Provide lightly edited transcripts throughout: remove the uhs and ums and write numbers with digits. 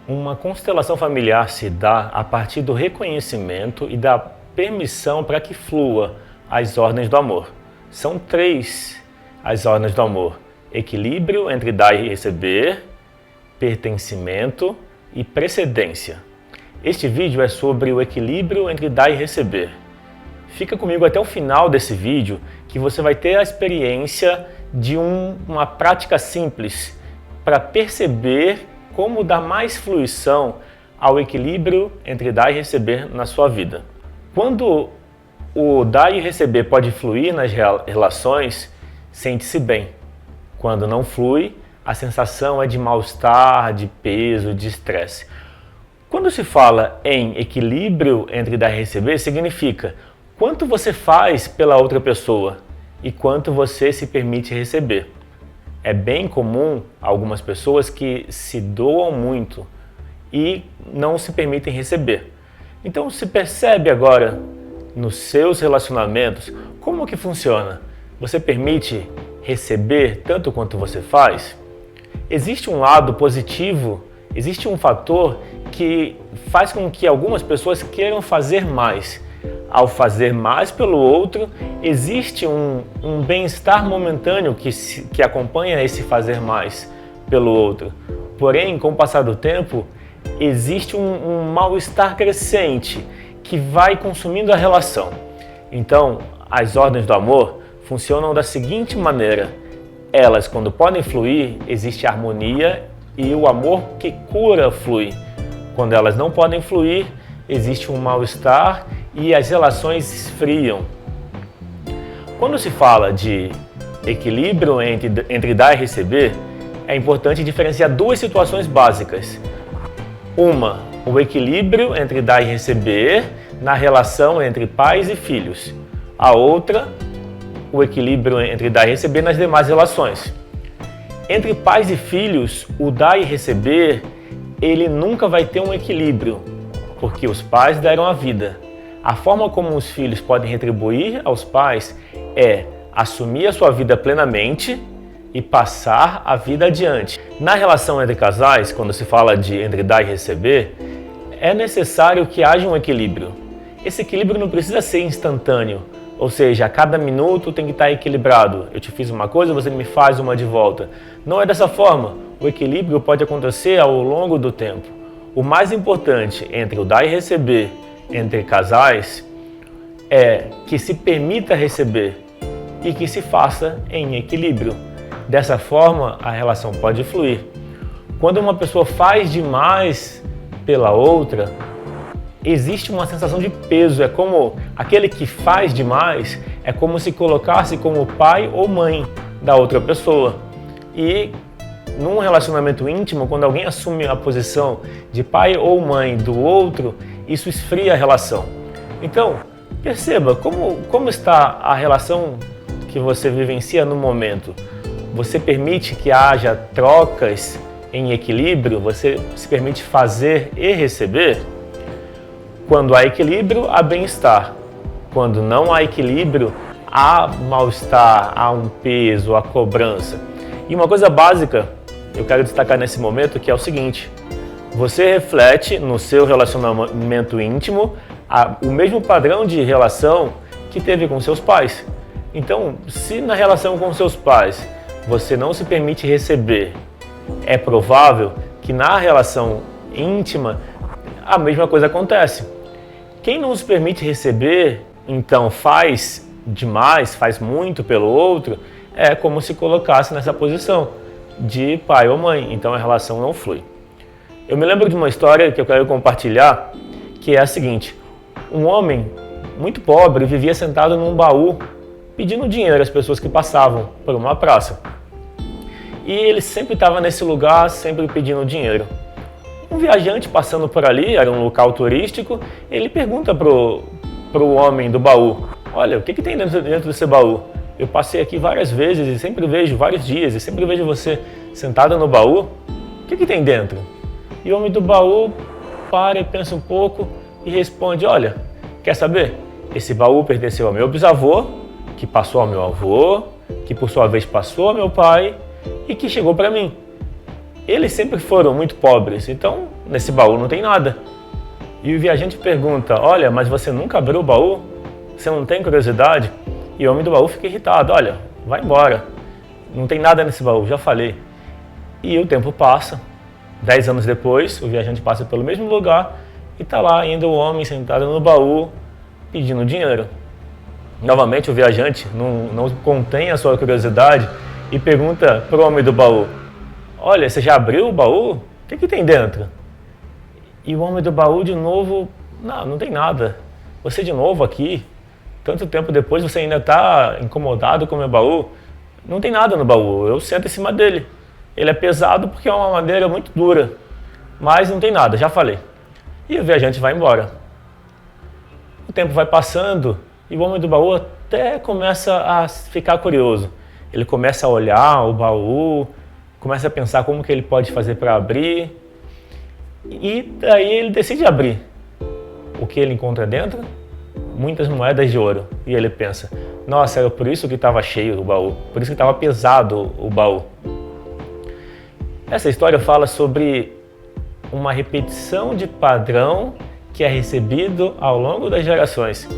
Uma constelação familiar se dá a partir do reconhecimento e da permissão para que flua as ordens do amor. São três as ordens do amor: equilíbrio entre dar e receber, pertencimento e precedência. Este vídeo é sobre o equilíbrio entre dar e receber. Fica comigo até o final desse vídeo que você vai ter a experiência de uma prática simples para perceber como dar mais fruição ao equilíbrio entre dar e receber na sua vida. Quando o dar e receber pode fluir nas relações, sente-se bem. Quando não flui, a sensação é de mal-estar, de peso, de estresse. Quando se fala em equilíbrio entre dar e receber, significa quanto você faz pela outra pessoa e quanto você se permite receber. É bem comum algumas pessoas que se doam muito e não se permitem receber. Então se percebe agora nos seus relacionamentos como que funciona. Você permite receber tanto quanto você faz? Existe um lado positivo, existe um fator que faz com que algumas pessoas queiram fazer mais. Ao fazer mais pelo outro, existe um bem-estar momentâneo que acompanha esse fazer mais pelo outro. Porém, com o passar do tempo, existe um mal-estar crescente que vai consumindo a relação. Então, as ordens do amor funcionam da seguinte maneira: elas, quando podem fluir, existe harmonia e o amor que cura flui. Quando elas não podem fluir, existe um mal-estar e as relações esfriam. Quando se fala de equilíbrio entre dar e receber, é importante diferenciar duas situações básicas. Uma, o equilíbrio entre dar e receber na relação entre pais e filhos. A outra, o equilíbrio entre dar e receber nas demais relações. Entre pais e filhos, o dar e receber, ele nunca vai ter um equilíbrio, porque os pais deram a vida. A forma como os filhos podem retribuir aos pais é assumir a sua vida plenamente e passar a vida adiante. Na relação entre casais, quando se fala entre dar e receber, é necessário que haja um equilíbrio. Esse equilíbrio não precisa ser instantâneo, ou seja, a cada minuto tem que estar equilibrado. Eu te fiz uma coisa, você me faz uma de volta. Não é dessa forma. O equilíbrio pode acontecer ao longo do tempo. O mais importante entre o dar e receber entre casais é que se permita receber e que se faça em equilíbrio. Dessa forma, a relação pode fluir. Quando uma pessoa faz demais pela outra, existe uma sensação de peso. É como aquele que faz demais, é como se colocasse como pai ou mãe da outra pessoa. E num relacionamento íntimo, quando alguém assume a posição de pai ou mãe do outro, isso esfria a relação. Então, perceba como está a relação que você vivencia no momento. Você permite que haja trocas em equilíbrio? Você se permite fazer e receber? Quando há equilíbrio, há bem-estar. Quando não há equilíbrio, há mal-estar, há um peso, há cobrança. E uma coisa básica eu quero destacar nesse momento, que é o seguinte: você reflete no seu relacionamento íntimo o mesmo padrão de relação que teve com seus pais. Então, se na relação com seus pais você não se permite receber, é provável que na relação íntima a mesma coisa acontece. Quem não se permite receber, então faz demais, faz muito pelo outro, é como se colocasse nessa posição de pai ou mãe, então a relação não flui. Eu me lembro de uma história que eu quero compartilhar, que é a seguinte: um homem muito pobre vivia sentado num baú pedindo dinheiro às pessoas que passavam por uma praça. E ele sempre estava nesse lugar, sempre pedindo dinheiro. Um viajante passando por ali, era um local turístico, ele pergunta pro homem do baú: olha, o que tem dentro desse baú? Eu passei aqui várias vezes e sempre vejo, vários dias, e sempre vejo você sentada no baú. O que tem dentro? E o homem do baú para e pensa um pouco e responde: olha, quer saber? Esse baú pertenceu ao meu bisavô, que passou ao meu avô, que por sua vez passou ao meu pai e que chegou para mim. Eles sempre foram muito pobres, então nesse baú não tem nada. E o viajante pergunta, olha, mas você nunca abriu o baú? Você não tem curiosidade? E o homem do baú fica irritado, olha, vai embora, não tem nada nesse baú, já falei. E o tempo passa, 10 anos depois, o viajante passa pelo mesmo lugar e está lá ainda o homem sentado no baú pedindo dinheiro. Novamente o viajante não contém a sua curiosidade e pergunta para o homem do baú, olha, você já abriu o baú? O que tem dentro? E o homem do baú de novo, não tem nada. Você de novo aqui, tanto tempo depois você ainda está incomodado com o meu baú? Não tem nada no baú, eu sento em cima dele. Ele é pesado porque é uma madeira muito dura, mas não tem nada, já falei. E o viajante vai embora. O tempo vai passando e o homem do baú até começa a ficar curioso. Ele começa a olhar o baú, começa a pensar como que ele pode fazer para abrir. E daí ele decide abrir. O que ele encontra dentro? Muitas moedas de ouro. E ele pensa, nossa, era por isso que estava cheio o baú, por isso que estava pesado o baú. Essa história fala sobre uma repetição de padrão que é recebido ao longo das gerações.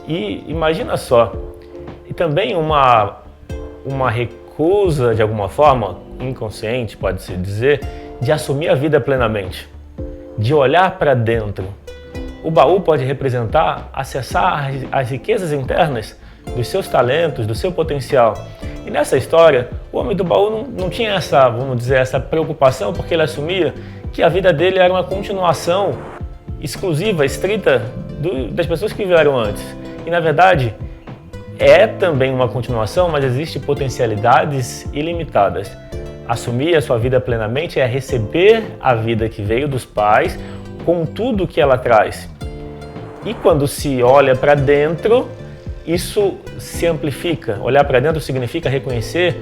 E imagina só, e também uma recusa, de alguma forma, inconsciente, pode-se dizer, de assumir a vida plenamente, de olhar para dentro. O baú pode representar acessar as riquezas internas dos seus talentos, do seu potencial. E nessa história, o homem do baú não tinha essa, vamos dizer, essa preocupação, porque ele assumia que a vida dele era uma continuação exclusiva, estrita das pessoas que vieram antes. E na verdade, é também uma continuação, mas existem potencialidades ilimitadas. Assumir a sua vida plenamente é receber a vida que veio dos pais com tudo que ela traz. E quando se olha para dentro, isso se amplifica. Olhar para dentro significa reconhecer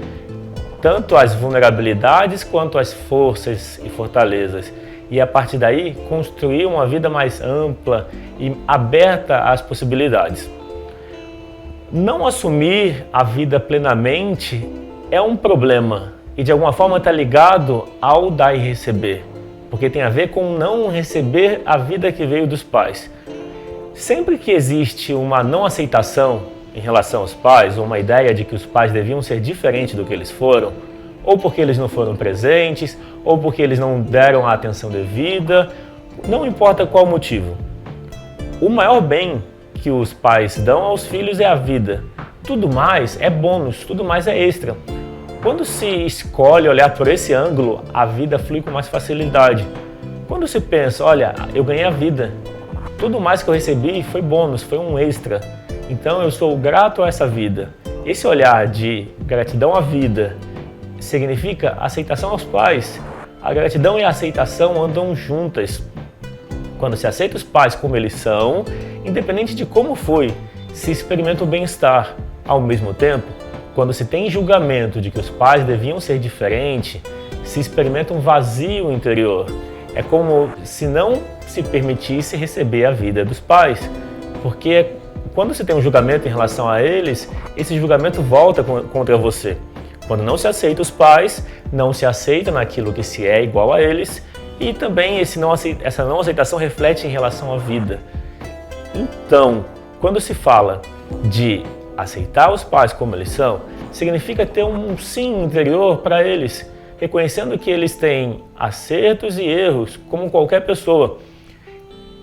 tanto as vulnerabilidades quanto as forças e fortalezas. E a partir daí, construir uma vida mais ampla e aberta às possibilidades. Não assumir a vida plenamente é um problema e de alguma forma está ligado ao dar e receber, porque tem a ver com não receber a vida que veio dos pais. Sempre que existe uma não aceitação em relação aos pais, ou uma ideia de que os pais deviam ser diferentes do que eles foram, ou porque eles não foram presentes, ou porque eles não deram a atenção devida, não importa qual motivo. O maior bem que os pais dão aos filhos é a vida. Tudo mais é bônus, tudo mais é extra. Quando se escolhe olhar por esse ângulo, a vida flui com mais facilidade. Quando se pensa, olha, eu ganhei a vida, tudo mais que eu recebi foi bônus, foi um extra. Então eu sou grato a essa vida. Esse olhar de gratidão à vida significa aceitação aos pais. A gratidão e a aceitação andam juntas. Quando se aceita os pais como eles são, independente de como foi, se experimenta o bem-estar. Ao mesmo tempo, quando se tem julgamento de que os pais deviam ser diferentes, se experimenta um vazio interior. É como se não se permitisse receber a vida dos pais, porque quando se tem um julgamento em relação a eles, esse julgamento volta contra você. Quando não se aceita os pais, não se aceita naquilo que se é igual a eles, e também essa não aceitação reflete em relação à vida. Então, quando se fala de aceitar os pais como eles são, significa ter um sim interior para eles, reconhecendo que eles têm acertos e erros, como qualquer pessoa.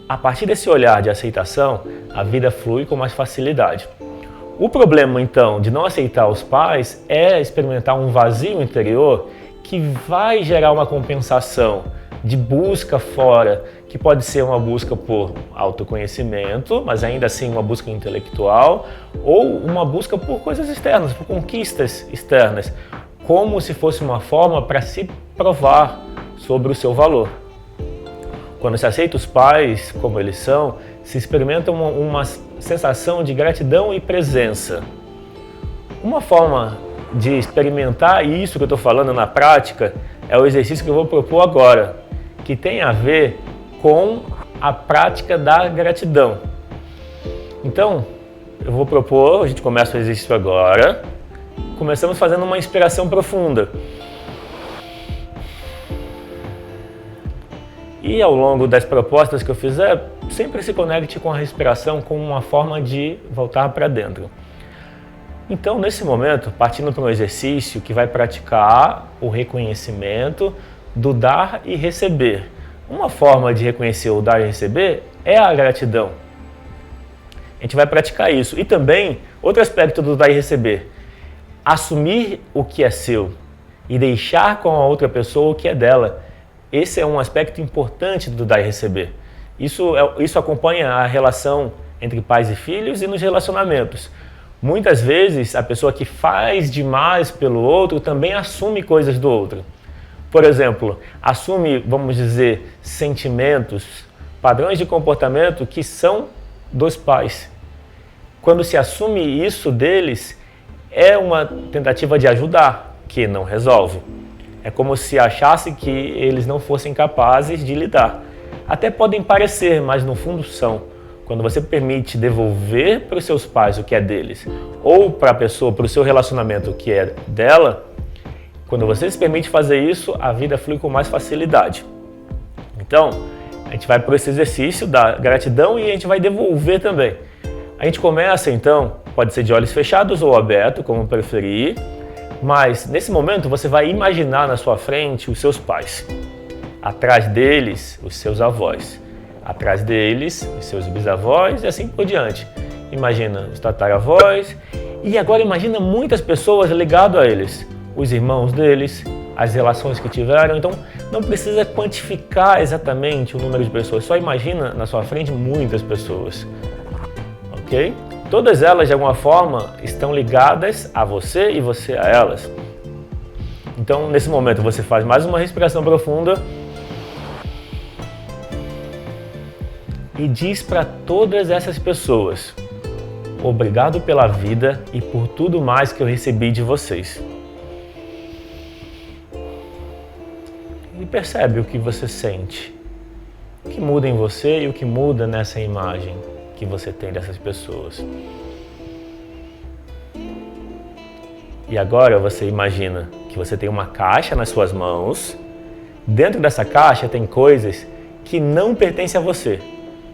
A partir desse olhar de aceitação, a vida flui com mais facilidade. O problema, então, de não aceitar os pais é experimentar um vazio interior que vai gerar uma compensação de busca fora, que pode ser uma busca por autoconhecimento, mas ainda assim uma busca intelectual, ou uma busca por coisas externas, por conquistas externas, como se fosse uma forma para se provar sobre o seu valor. Quando se aceita os pais como eles são, se experimenta uma sensação de gratidão e presença. Uma forma de experimentar isso que eu estou falando na prática é o exercício que eu vou propor agora, que tem a ver com a prática da gratidão. Então, eu vou propor, a gente começa o exercício agora, começamos fazendo uma inspiração profunda. E ao longo das propostas que eu fizer, sempre se conecte com a respiração como uma forma de voltar para dentro. Então, nesse momento, partindo para um exercício que vai praticar o reconhecimento do dar e receber. Uma forma de reconhecer o dar e receber é a gratidão. A gente vai praticar isso. E também, outro aspecto do dar e receber, assumir o que é seu e deixar com a outra pessoa o que é dela. Esse é um aspecto importante do dar e receber. Isso acompanha a relação entre pais e filhos e nos relacionamentos. Muitas vezes, a pessoa que faz demais pelo outro também assume coisas do outro. Por exemplo, assume, vamos dizer, sentimentos, padrões de comportamento que são dos pais. Quando se assume isso deles, é uma tentativa de ajudar, que não resolve. É como se achasse que eles não fossem capazes de lidar. Até podem parecer, mas no fundo são. Quando você permite devolver para os seus pais o que é deles, ou para a pessoa, para o seu relacionamento o que é dela, quando você se permite fazer isso, a vida flui com mais facilidade. Então, a gente vai para esse exercício da gratidão e a gente vai devolver também. A gente começa então, pode ser de olhos fechados ou abertos, como preferir, mas nesse momento você vai imaginar na sua frente os seus pais. Atrás deles, os seus avós. Atrás deles, os seus bisavós e assim por diante. Imagina os tataravós e agora imagina muitas pessoas ligadas a eles. Os irmãos deles, as relações que tiveram. Então, não precisa quantificar exatamente o número de pessoas. Só imagina na sua frente muitas pessoas. Ok? Todas elas, de alguma forma, estão ligadas a você e você a elas. Então, nesse momento, você faz mais uma respiração profunda e diz para todas essas pessoas: obrigado pela vida e por tudo mais que eu recebi de vocês. E percebe o que você sente, o que muda em você e o que muda nessa imagem que você tem dessas pessoas. E agora você imagina que você tem uma caixa nas suas mãos. Dentro dessa caixa tem coisas que não pertencem a você.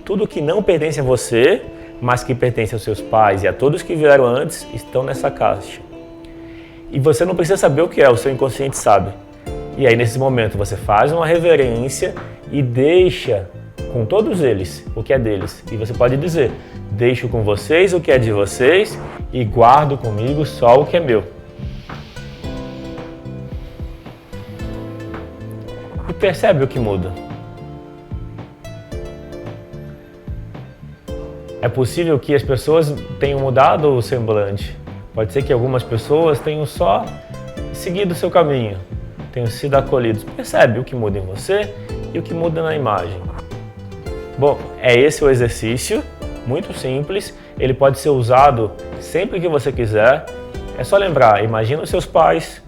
Tudo que não pertence a você, mas que pertence aos seus pais e a todos que vieram antes, estão nessa caixa. E você não precisa saber o que é, o seu inconsciente sabe. E aí, nesse momento, você faz uma reverência e deixa com todos eles o que é deles. E você pode dizer: deixo com vocês o que é de vocês e guardo comigo só o que é meu. E percebe o que muda. É possível que as pessoas tenham mudado o semblante. Pode ser que algumas pessoas tenham só seguido o seu caminho, tenham sido acolhidos. Percebe o que muda em você e o que muda na imagem. Bom, é esse o exercício, muito simples. Ele pode ser usado sempre que você quiser. É só lembrar, imagina os seus pais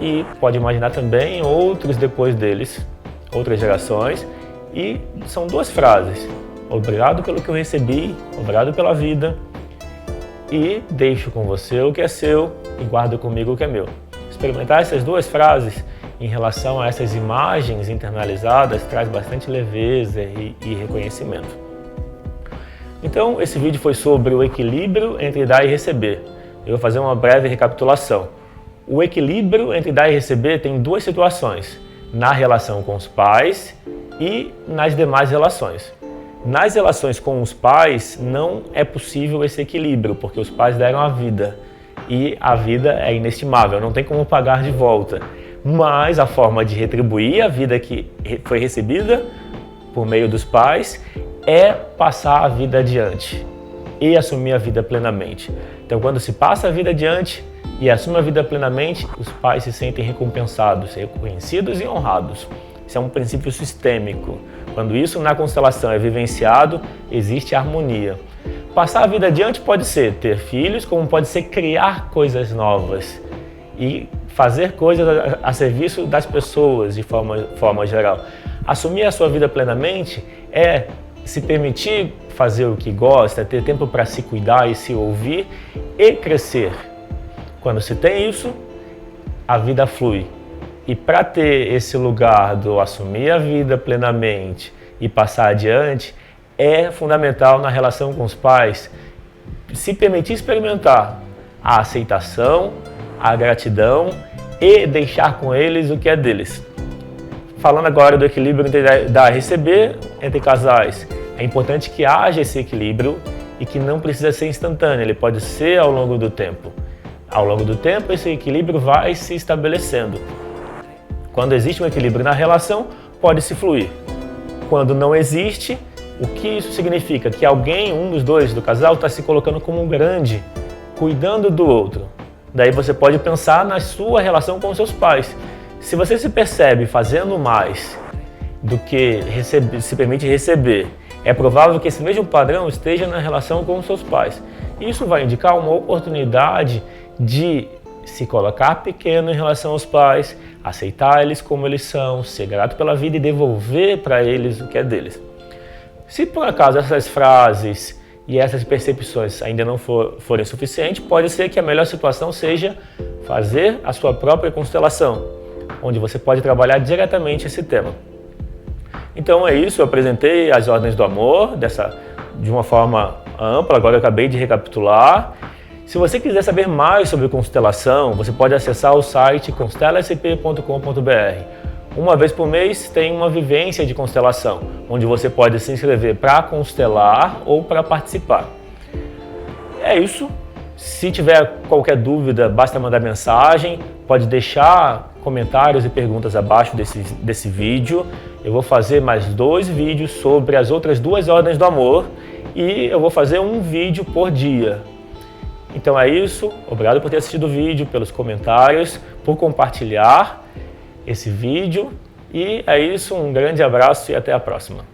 e pode imaginar também outros depois deles, outras gerações. E são duas frases: obrigado pelo que eu recebi, obrigado pela vida e deixo com você o que é seu e guardo comigo o que é meu. Experimentar essas duas frases em relação a essas imagens internalizadas traz bastante leveza e reconhecimento. Então, esse vídeo foi sobre o equilíbrio entre dar e receber. Eu vou fazer uma breve recapitulação. O equilíbrio entre dar e receber tem duas situações: na relação com os pais e nas demais relações. Nas relações com os pais não é possível esse equilíbrio, porque os pais deram a vida e a vida é inestimável, não tem como pagar de volta. Mas a forma de retribuir a vida que foi recebida por meio dos pais é passar a vida adiante e assumir a vida plenamente. Então, quando se passa a vida adiante e assume a vida plenamente, os pais se sentem recompensados, reconhecidos e honrados. Isso é um princípio sistêmico. Quando isso na constelação é vivenciado, existe harmonia. Passar a vida adiante pode ser ter filhos, como pode ser criar coisas novas e fazer coisas a serviço das pessoas de forma geral. Assumir a sua vida plenamente é se permitir fazer o que gosta, ter tempo para se cuidar e se ouvir e crescer. Quando se tem isso, a vida flui E para ter esse lugar do assumir a vida plenamente e passar adiante, é fundamental na relação com os pais se permitir experimentar a aceitação, a gratidão e deixar com eles o que é deles. Falando agora do equilíbrio entre dar e receber entre casais, é importante que haja esse equilíbrio e que não precisa ser instantâneo, ele pode ser ao longo do tempo. Ao longo do tempo, esse equilíbrio vai se estabelecendo. Quando existe um equilíbrio na relação, pode-se fluir. Quando não existe, o que isso significa? Que alguém, um dos dois do casal, está se colocando como um grande, cuidando do outro. Daí você pode pensar na sua relação com seus pais. Se você se percebe fazendo mais do que se permite receber, é provável que esse mesmo padrão esteja na relação com os seus pais. Isso vai indicar uma oportunidade de se colocar pequeno em relação aos pais, aceitar eles como eles são, ser grato pela vida e devolver para eles o que é deles. Se por acaso essas frases e essas percepções ainda não forem suficientes, pode ser que a melhor situação seja fazer a sua própria constelação, onde você pode trabalhar diretamente esse tema. Então é isso, eu apresentei as ordens do amor de uma forma ampla, agora eu acabei de recapitular. Se você quiser saber mais sobre constelação, você pode acessar o site constelasp.com.br. Uma vez por mês tem uma vivência de constelação, onde você pode se inscrever para constelar ou para participar. É isso. Se tiver qualquer dúvida, basta mandar mensagem, pode deixar comentários e perguntas abaixo desse vídeo. Eu vou fazer mais 2 vídeos sobre as outras 2 ordens do amor e eu vou fazer um vídeo por dia. Então é isso, obrigado por ter assistido o vídeo, pelos comentários, por compartilhar esse vídeo e é isso, um grande abraço e até a próxima.